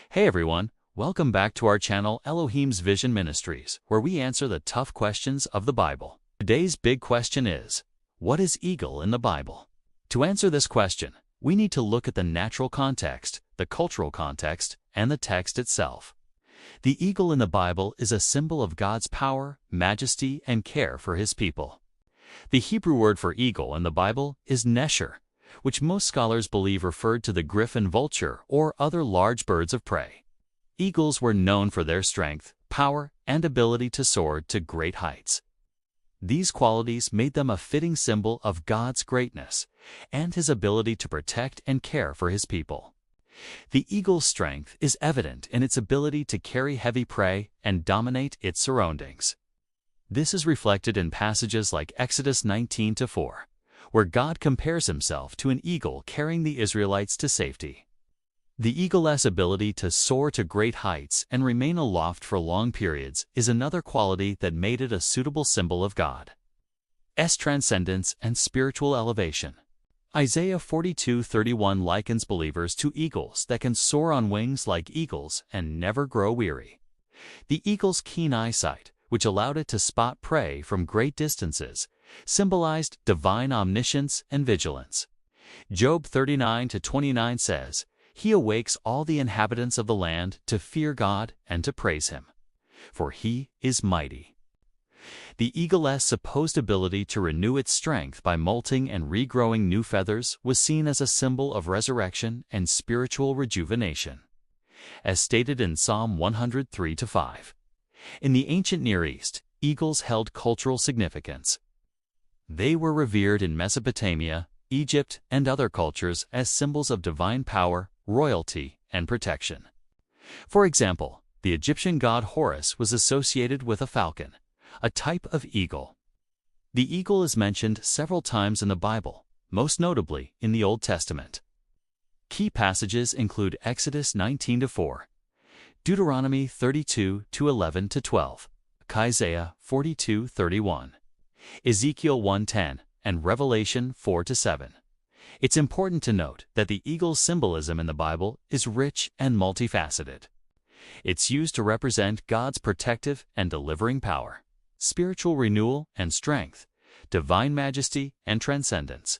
Hey everyone, welcome back to our channel Elohim's Vision Ministries, where we answer the tough questions of the Bible. Today's big question is, what is eagle in the Bible? To answer this question, we need to look at the natural context, the cultural context, and the text itself. The eagle in the Bible is a symbol of God's power, majesty, and care for His people. The Hebrew word for eagle in the Bible is nesher, which most scholars believe referred to the griffin vulture or other large birds of prey. Eagles were known for their strength, power, and ability to soar to great heights. These qualities made them a fitting symbol of God's greatness and His ability to protect and care for His people. The eagle's strength is evident in its ability to carry heavy prey and dominate its surroundings. This is reflected in passages like Exodus 19:4, where God compares Himself to an eagle carrying the Israelites to safety. The eagle's ability to soar to great heights and remain aloft for long periods is another quality that made it a suitable symbol of God's transcendence and spiritual elevation. Isaiah 42:31 likens believers to eagles that can soar on wings like eagles and never grow weary. The eagle's keen eyesight, which allowed it to spot prey from great distances, symbolized divine omniscience and vigilance. Job 39:29 says, "He awakes all the inhabitants of the land to fear God and to praise Him, for He is mighty." The eagle's supposed ability to renew its strength by molting and regrowing new feathers was seen as a symbol of resurrection and spiritual rejuvenation. As stated in Psalm 103:5, in the ancient Near East, eagles held cultural significance. They were revered in Mesopotamia, Egypt, and other cultures as symbols of divine power, royalty, and protection. For example, the Egyptian god Horus was associated with a falcon, a type of eagle. The eagle is mentioned several times in the Bible, most notably in the Old Testament. Key passages include Exodus 19:4, Deuteronomy 32:11-12, Isaiah 42:31, Ezekiel 1:10, and Revelation 4:7. It's important to note that the eagle's symbolism in the Bible is rich and multifaceted. It's used to represent God's protective and delivering power, spiritual renewal and strength, divine majesty and transcendence,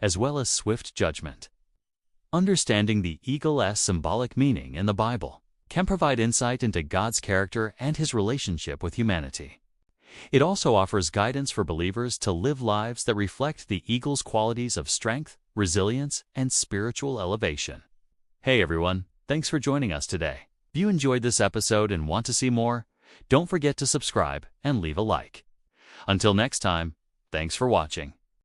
as well as swift judgment. Understanding the eagle's symbolic meaning in the Bible can provide insight into God's character and His relationship with humanity. It also offers guidance for believers to live lives that reflect the eagle's qualities of strength, resilience, and spiritual elevation. Hey everyone, thanks for joining us today. If you enjoyed this episode and want to see more, don't forget to subscribe and leave a like. Until next time, thanks for watching.